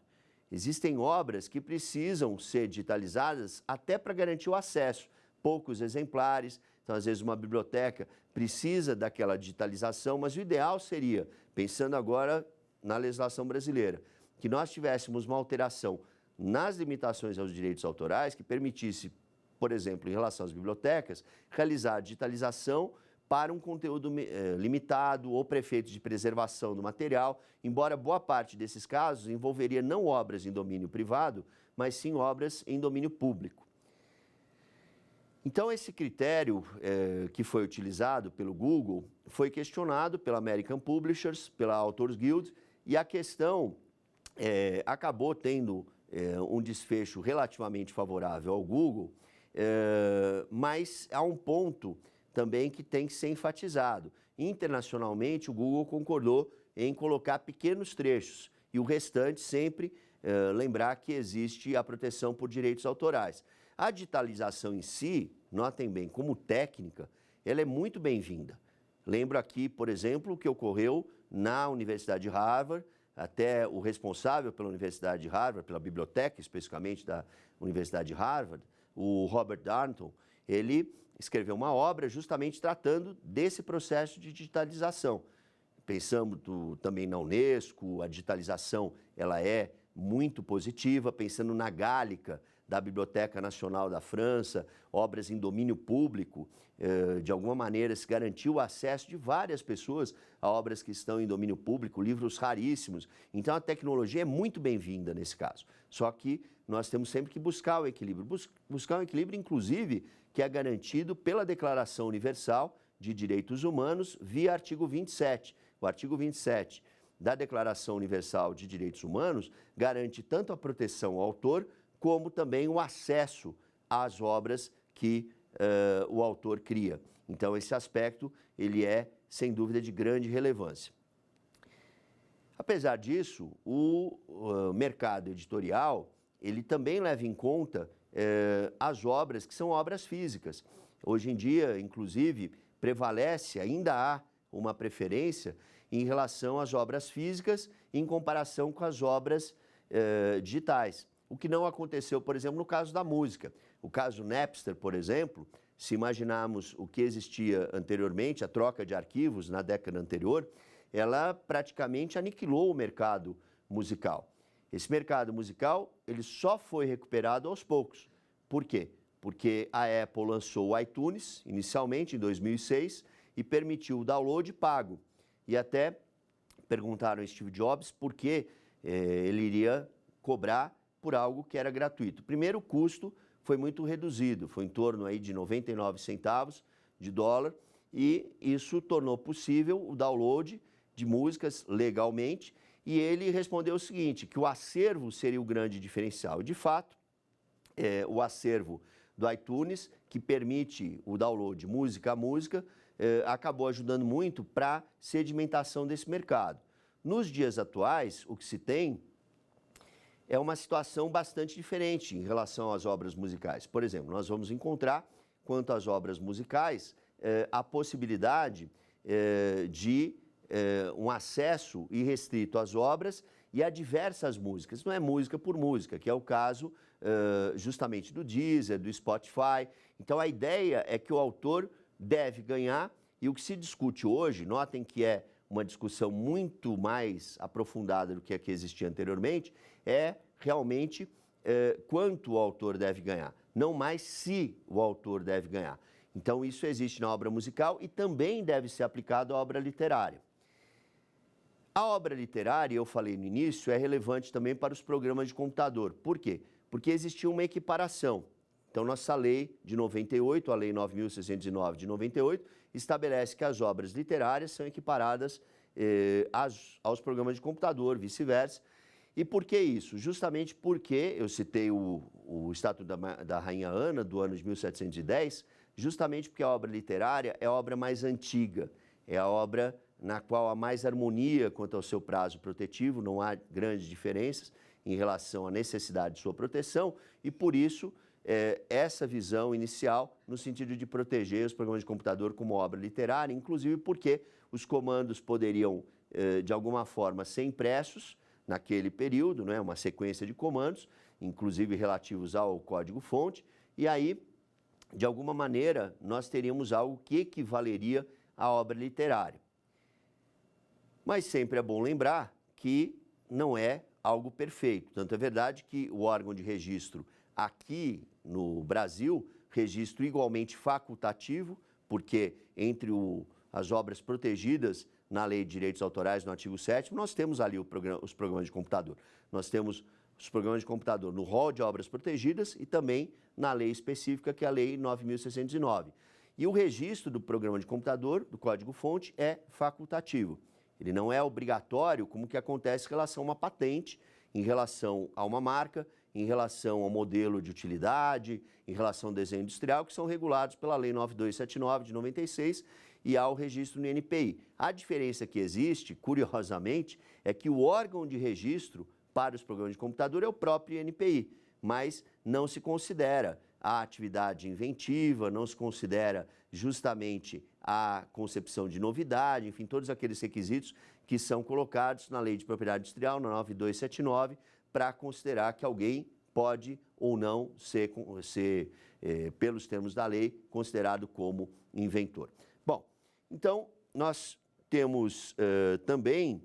Existem obras que precisam ser digitalizadas até para garantir o acesso. Poucos exemplares, então às vezes uma biblioteca precisa daquela digitalização, mas o ideal seria, pensando agora na legislação brasileira, que nós tivéssemos uma alteração nas limitações aos direitos autorais que permitisse, por exemplo, em relação às bibliotecas, realizar a digitalização para um conteúdo limitado ou para efeitos de preservação do material, embora boa parte desses casos envolveria não obras em domínio privado, mas sim obras em domínio público. Então, esse critério que foi utilizado pelo Google foi questionado pela American Publishers, pela Authors Guild, e a questão acabou tendo um desfecho relativamente favorável ao Google, mas há um ponto também que tem que ser enfatizado. Internacionalmente, o Google concordou em colocar pequenos trechos e o restante sempre lembrar que existe a proteção por direitos autorais. A digitalização em si, notem bem, como técnica, ela é muito bem-vinda. Lembro aqui, por exemplo, o que ocorreu na Universidade de Harvard, até o responsável pela Universidade de Harvard, pela biblioteca especificamente da Universidade de Harvard, o Robert Darnton, ele escreveu uma obra justamente tratando desse processo de digitalização. Pensando também na Unesco, a digitalização ela é muito positiva, pensando na Gálica, da Biblioteca Nacional da França, obras em domínio público, de alguma maneira se garantiu o acesso de várias pessoas a obras que estão em domínio público, livros raríssimos. Então a tecnologia é muito bem-vinda nesse caso. Só que nós temos sempre que buscar o equilíbrio. Buscar um equilíbrio, inclusive, que é garantido pela Declaração Universal de Direitos Humanos via artigo 27. O artigo 27 da Declaração Universal de Direitos Humanos garante tanto a proteção ao autor, como também o acesso às obras que o autor cria. Então, esse aspecto, ele é, sem dúvida, de grande relevância. Apesar disso, o mercado editorial, ele também leva em conta as obras que são obras físicas. Hoje em dia, inclusive, prevalece, ainda há uma preferência em relação às obras físicas em comparação com as obras digitais. O que não aconteceu, por exemplo, no caso da música. O caso Napster, por exemplo, se imaginarmos o que existia anteriormente, a troca de arquivos na década anterior, ela praticamente aniquilou o mercado musical. Esse mercado musical, ele só foi recuperado aos poucos. Por quê? porque a Apple lançou o iTunes, inicialmente, em 2006, e permitiu o download pago. E até perguntaram a Steve Jobs por que ele iria cobrar por algo que era gratuito. Primeiro, o custo foi muito reduzido, foi em torno aí de 99 centavos de dólar, e isso tornou possível o download de músicas legalmente, e ele respondeu o seguinte, que o acervo seria o grande diferencial. De fato, o acervo do iTunes, que permite o download música a música, acabou ajudando muito para a sedimentação desse mercado. Nos dias atuais, o que se tem é uma situação bastante diferente em relação às obras musicais. Por exemplo, nós vamos encontrar, quanto às obras musicais, a possibilidade de um acesso irrestrito às obras e a diversas músicas. Não é música por música, que é o caso justamente do Deezer, do Spotify. Então, a ideia é que o autor deve ganhar, e o que se discute hoje, notem que é uma discussão muito mais aprofundada do que a que existia anteriormente, é realmente quanto o autor deve ganhar, não mais se o autor deve ganhar. Então, isso existe na obra musical e também deve ser aplicado à obra literária. A obra literária, eu falei no início, é relevante também para os programas de computador. Por quê? Porque existia uma equiparação. Então, nossa lei de 98, a lei 9.609 de 98, estabelece que as obras literárias são equiparadas aos programas de computador, vice-versa. E por que isso? Justamente porque, eu citei o Estatuto da Rainha Ana, do ano de 1710, justamente porque a obra literária é a obra mais antiga, é a obra na qual há mais harmonia quanto ao seu prazo protetivo, não há grandes diferenças em relação à necessidade de sua proteção, e por isso essa visão inicial no sentido de proteger os programas de computador como obra literária, inclusive porque os comandos poderiam, de alguma forma, ser impressos naquele período, né, uma sequência de comandos, inclusive relativos ao código-fonte, e aí, de alguma maneira, nós teríamos algo que equivaleria à obra literária. Mas sempre é bom lembrar que não é algo perfeito. Tanto é verdade que o órgão de registro aqui no Brasil, registro igualmente facultativo, porque entre as obras protegidas na Lei de Direitos Autorais, no artigo 7º, nós temos ali os programas de computador. Nós temos os programas de computador no rol de obras protegidas e também na lei específica, que é a Lei 9.609. E o registro do programa de computador, do código-fonte, é facultativo. Ele não é obrigatório, como que acontece em relação a uma patente, em relação a uma marca, em relação ao modelo de utilidade, em relação ao desenho industrial, que são regulados pela Lei 9279 de 96 e ao registro no INPI. A diferença que existe, curiosamente, é que o órgão de registro para os programas de computador é o próprio INPI, mas não se considera a atividade inventiva, não se considera justamente a concepção de novidade, enfim, todos aqueles requisitos que são colocados na Lei de Propriedade Industrial, na 9279, para considerar que alguém pode ou não ser pelos termos da lei, considerado como inventor. Bom, então, nós temos também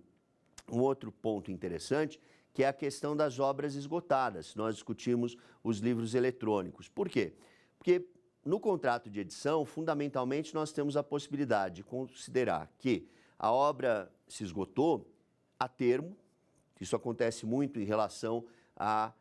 um outro ponto interessante, que é a questão das obras esgotadas. Nós discutimos os livros eletrônicos. Por quê? Porque no contrato de edição, fundamentalmente, nós temos a possibilidade de considerar que a obra se esgotou a termo. Isso acontece muito em relação a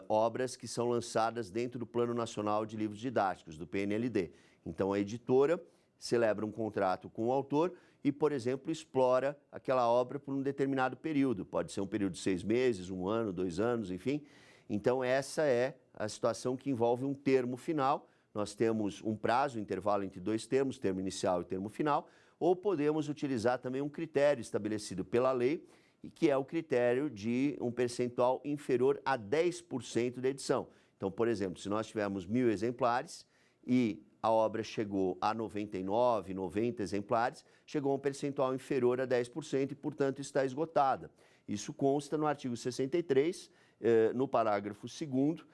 obras que são lançadas dentro do Plano Nacional de Livros Didáticos, do PNLD. Então, a editora celebra um contrato com o autor e, por exemplo, explora aquela obra por um determinado período. Pode ser um período de 6 meses, 1 ano, 2 anos, enfim. Então, essa é a situação que envolve um termo final. Nós temos um prazo, um intervalo entre 2 termos, termo inicial e termo final, ou podemos utilizar também um critério estabelecido pela lei, e que é o critério de um percentual inferior a 10% da edição. Então, por exemplo, se nós tivermos 1.000 exemplares e a obra chegou a 99, 90 exemplares, chegou a um percentual inferior a 10% e, portanto, está esgotada. Isso consta no artigo 63, no parágrafo 2º,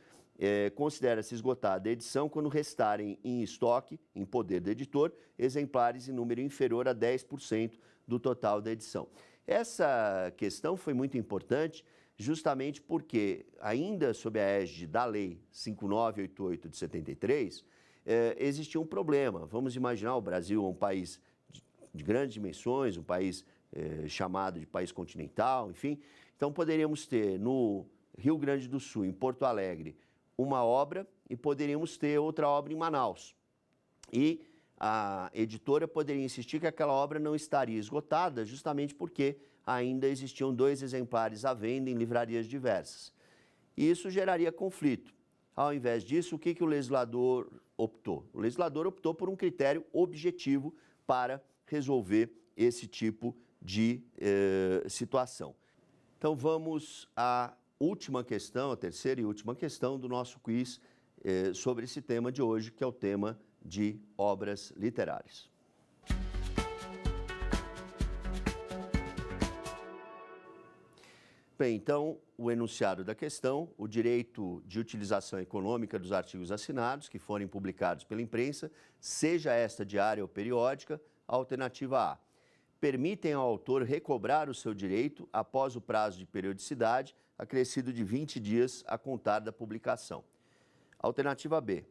considera-se esgotada a edição quando restarem em estoque, em poder do editor, exemplares em número inferior a 10% do total da edição. Essa questão foi muito importante, justamente porque, ainda sob a égide da Lei 5988 de 73, existia um problema. Vamos imaginar, o Brasil é um país de grandes dimensões, um país chamado de país continental, enfim. Então, poderíamos ter no Rio Grande do Sul, em Porto Alegre, uma obra e poderíamos ter outra obra em Manaus. E a editora poderia insistir que aquela obra não estaria esgotada, justamente porque ainda existiam 2 exemplares à venda em livrarias diversas. E isso geraria conflito. Ao invés disso, o que o legislador optou? O legislador optou por um critério objetivo para resolver esse tipo de situação. Então, vamos à última questão, a terceira e última questão do nosso quiz sobre esse tema de hoje, que é o tema de obras literárias. Bem, então, o enunciado da questão: o direito de utilização econômica dos artigos assinados que forem publicados pela imprensa, seja esta diária ou periódica. Alternativa A: permitem ao autor recobrar o seu direito após o prazo de periodicidade, acrescido de 20 dias a contar da publicação. Alternativa B: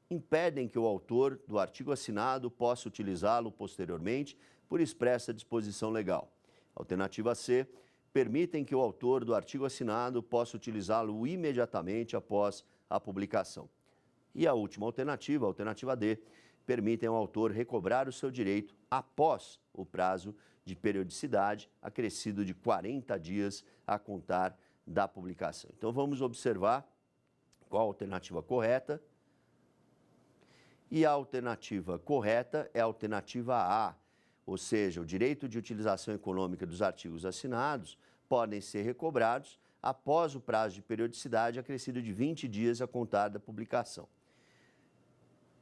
impedem que o autor do artigo assinado possa utilizá-lo posteriormente por expressa disposição legal. Alternativa C: permitem que o autor do artigo assinado possa utilizá-lo imediatamente após a publicação. E a última alternativa, a alternativa D: permitem ao autor recobrar o seu direito após o prazo de periodicidade, acrescido de 40 dias a contar da publicação. Então, vamos observar qual a alternativa correta. E a alternativa correta é a alternativa A, ou seja, o direito de utilização econômica dos artigos assinados podem ser recobrados após o prazo de periodicidade acrescido de 20 dias a contar da publicação.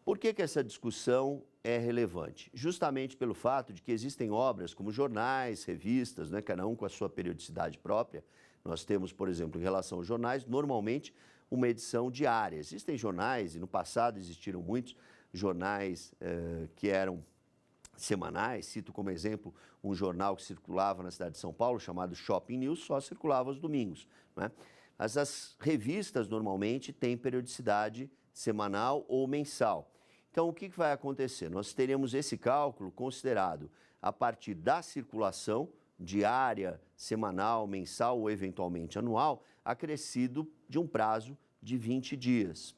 Por que essa discussão é relevante? Justamente pelo fato de que existem obras como jornais, revistas, né, cada um com a sua periodicidade própria. Nós temos, por exemplo, em relação aos jornais, normalmente uma edição diária. Existem jornais, e no passado existiram muitos jornais que eram semanais. Cito como exemplo um jornal que circulava na cidade de São Paulo, chamado Shopping News, só circulava aos domingos, né? Mas as revistas normalmente têm periodicidade semanal ou mensal. Então, o que vai acontecer? Nós teremos esse cálculo considerado a partir da circulação diária, semanal, mensal ou eventualmente anual, acrescido de um prazo de 20 dias.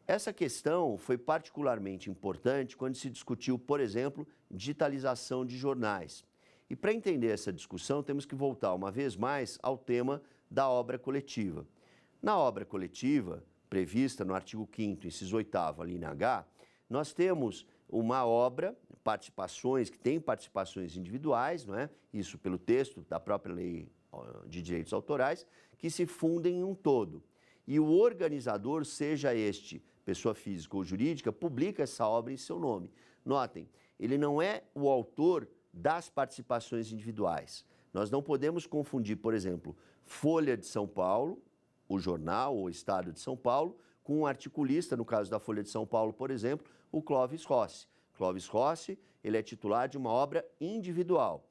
Essa questão foi particularmente importante quando se discutiu, por exemplo, digitalização de jornais. E para entender essa discussão, temos que voltar uma vez mais ao tema da obra coletiva. Na obra coletiva, prevista no artigo 5º, inciso 8º, linha H, nós temos uma obra, participações, que tem participações individuais, não é? Isso pelo texto da própria Lei de Direitos Autorais, que se fundem em um todo. E o organizador, seja este pessoa física ou jurídica, publica essa obra em seu nome. Notem, ele não é o autor das participações individuais. Nós não podemos confundir, por exemplo, Folha de São Paulo, o jornal ou Estado de São Paulo, com um articulista, no caso da Folha de São Paulo, por exemplo, o Clóvis Rossi. Clóvis Rossi, ele é titular de uma obra individual.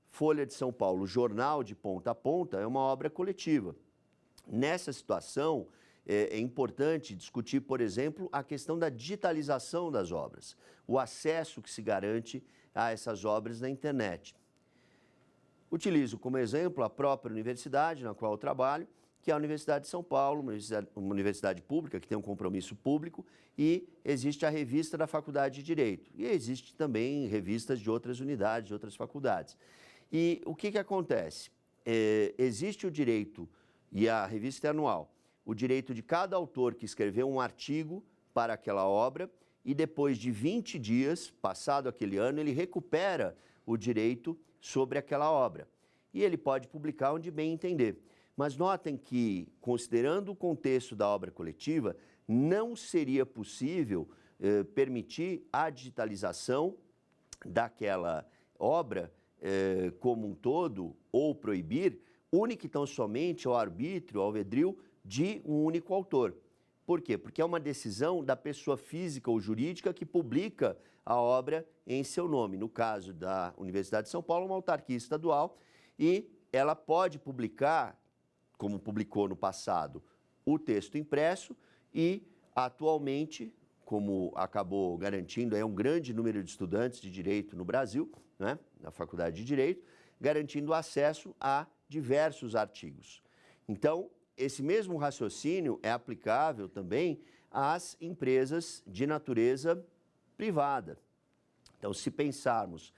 Folha de São Paulo, jornal de ponta a ponta, é uma obra coletiva. Nessa situação, é importante discutir, por exemplo, a questão da digitalização das obras, o acesso que se garante a essas obras na internet. Utilizo como exemplo a própria universidade na qual eu trabalho, que é a Universidade de São Paulo, uma universidade pública que tem um compromisso público, e existe a revista da Faculdade de Direito. E existe também revistas de outras unidades, de outras faculdades. E o que acontece? Existe o direito, e a revista é anual, o direito de cada autor que escreveu um artigo para aquela obra, e depois de 20 dias, passado aquele ano, ele recupera o direito sobre aquela obra. E ele pode publicar onde bem entender. Mas notem que, considerando o contexto da obra coletiva, não seria possível permitir a digitalização daquela obra como um todo, ou proibir, única e tão somente ao arbítrio, ao alvedrio de um único autor. Por quê? Porque é uma decisão da pessoa física ou jurídica que publica a obra em seu nome. No caso da Universidade de São Paulo, uma autarquia estadual, e ela pode publicar como publicou no passado, o texto impresso e, atualmente, como acabou garantindo, é um grande número de estudantes de Direito no Brasil, né, na Faculdade de Direito, garantindo acesso a diversos artigos. Então, esse mesmo raciocínio é aplicável também às empresas de natureza privada. Então, se pensarmos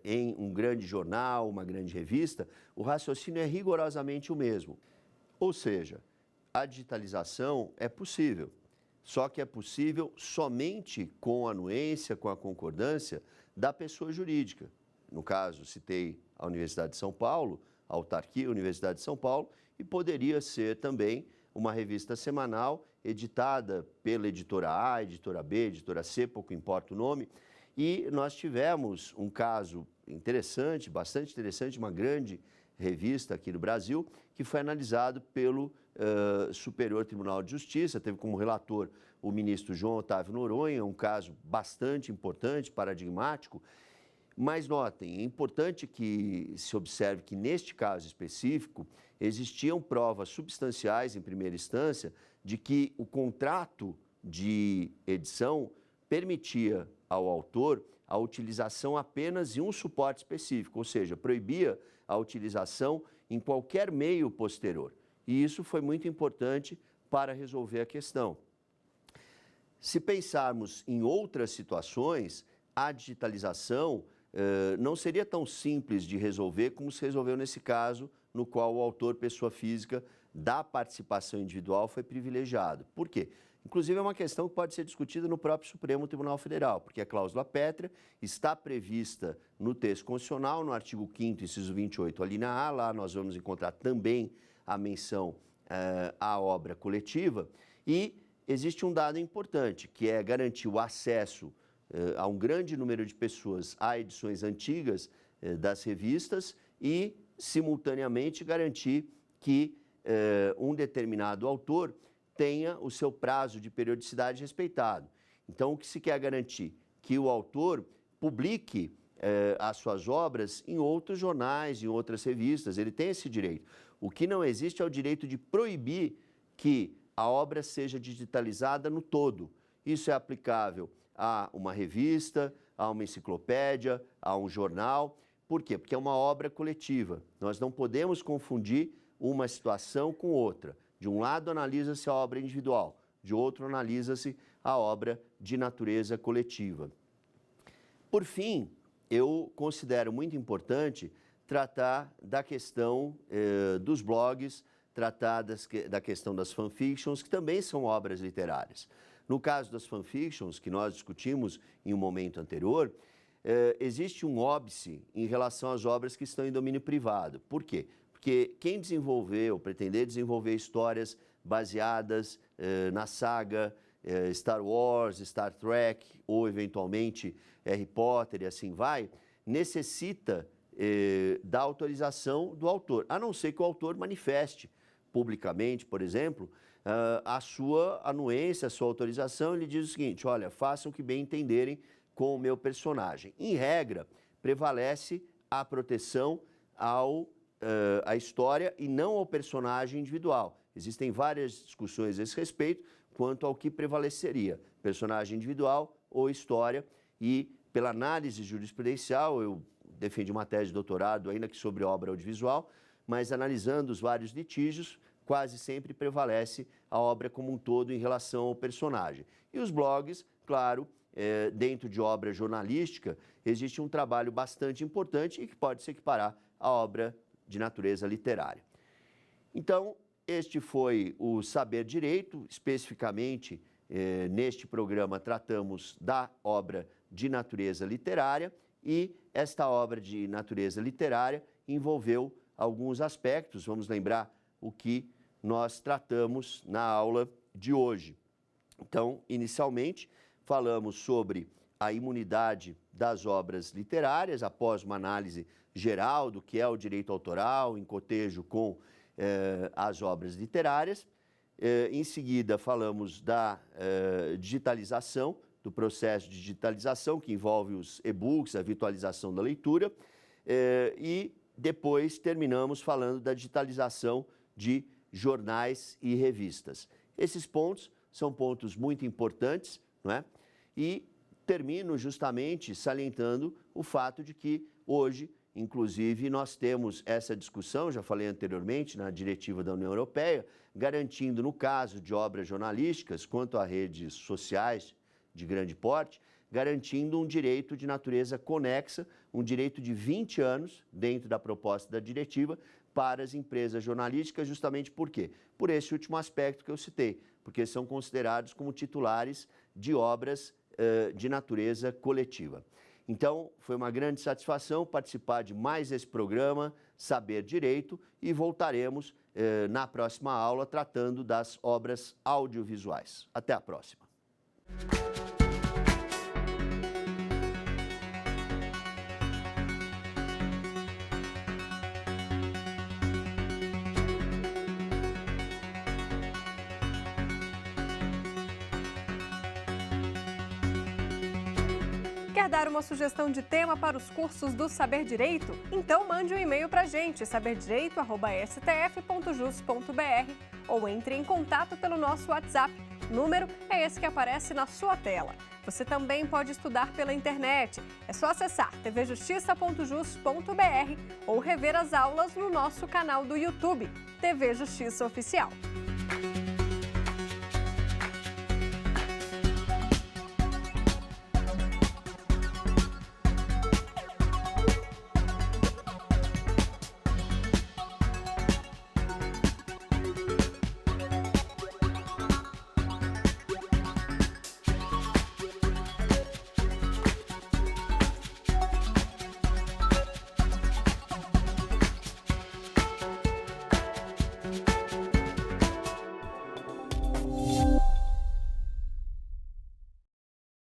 em um grande jornal, uma grande revista, o raciocínio é rigorosamente o mesmo. Ou seja, a digitalização é possível, só que é possível somente com a anuência, com a concordância da pessoa jurídica. No caso, citei a Universidade de São Paulo, a autarquia Universidade de São Paulo, e poderia ser também uma revista semanal editada pela editora A, editora B, editora C, pouco importa o nome. E nós tivemos um caso interessante, bastante interessante, uma grande revista aqui no Brasil, que foi analisado pelo Superior Tribunal de Justiça, teve como relator o ministro João Otávio Noronha, um caso bastante importante, paradigmático. Mas notem, é importante que se observe que neste caso específico existiam provas substanciais em primeira instância de que o contrato de edição permitia ao autor a utilização apenas em um suporte específico, ou seja, proibia a utilização em qualquer meio posterior. E isso foi muito importante para resolver a questão. Se pensarmos em outras situações, a digitalização não seria tão simples de resolver como se resolveu nesse caso, no qual o autor, pessoa física, da participação individual foi privilegiado. Por quê? Inclusive, é uma questão que pode ser discutida no próprio Supremo Tribunal Federal, porque a cláusula pétrea está prevista no texto constitucional, no artigo 5º, inciso 28, alínea A. Lá nós vamos encontrar também a menção à obra coletiva. E existe um dado importante, que é garantir o acesso a um grande número de pessoas a edições antigas das revistas e, simultaneamente, garantir que um determinado autor tenha o seu prazo de periodicidade respeitado. Então, o que se quer garantir? Que o autor publique as suas obras em outros jornais, em outras revistas, ele tem esse direito. O que não existe é o direito de proibir que a obra seja digitalizada no todo. Isso é aplicável a uma revista, a uma enciclopédia, a um jornal. Por quê? Porque é uma obra coletiva. Nós não podemos confundir uma situação com outra. De um lado, analisa-se a obra individual, de outro, analisa-se a obra de natureza coletiva. Por fim, eu considero muito importante tratar da questão dos blogs, tratar da questão das fanfictions, que também são obras literárias. No caso das fanfictions, que nós discutimos em um momento anterior, existe um óbice em relação às obras que estão em domínio privado. Por quê? Porque quem desenvolveu, pretender desenvolver histórias baseadas na saga Star Wars, Star Trek ou, eventualmente, Harry Potter e assim vai, necessita da autorização do autor, a não ser que o autor manifeste publicamente, por exemplo, a sua anuência, a sua autorização. Ele diz o seguinte: olha, façam o que bem entenderem com o meu personagem. Em regra, prevalece a proteção à história e não ao personagem individual. Existem várias discussões a esse respeito quanto ao que prevaleceria, personagem individual ou história, e pela análise jurisprudencial, eu defendi uma tese de doutorado, ainda que sobre obra audiovisual, mas analisando os vários litígios, quase sempre prevalece a obra como um todo em relação ao personagem. E os blogs, claro, dentro de obra jornalística, existe um trabalho bastante importante e que pode se equiparar à obra de natureza literária. Então, este foi o Saber Direito. Especificamente, neste programa, tratamos da obra de natureza literária, e esta obra de natureza literária envolveu alguns aspectos. Vamos lembrar o que nós tratamos na aula de hoje. Então, inicialmente, falamos sobre a imunidade das obras literárias, após uma análise geral do que é o direito autoral, em cotejo com as obras literárias. Em seguida, falamos da digitalização, do processo de digitalização, que envolve os e-books, a virtualização da leitura, e depois terminamos falando da digitalização de jornais e revistas. Esses pontos são pontos muito importantes, não é? E termino justamente salientando o fato de que hoje, inclusive, nós temos essa discussão, já falei anteriormente, na diretiva da União Europeia, garantindo, no caso de obras jornalísticas, quanto a redes sociais de grande porte, garantindo um direito de natureza conexa, um direito de 20 anos, dentro da proposta da diretiva, para as empresas jornalísticas, justamente por quê? Por esse último aspecto que eu citei, porque são considerados como titulares de obras de natureza coletiva. Então, foi uma grande satisfação participar de mais esse programa, Saber Direito, e voltaremos na próxima aula tratando das obras audiovisuais. Até a próxima. Quer dar uma sugestão de tema para os cursos do Saber Direito? Então mande um e-mail para a gente, saberdireito@stf.jus.br, ou entre em contato pelo nosso WhatsApp. O número é esse que aparece na sua tela. Você também pode estudar pela internet. É só acessar tvjustiça.jus.br ou rever as aulas no nosso canal do YouTube, TV Justiça Oficial.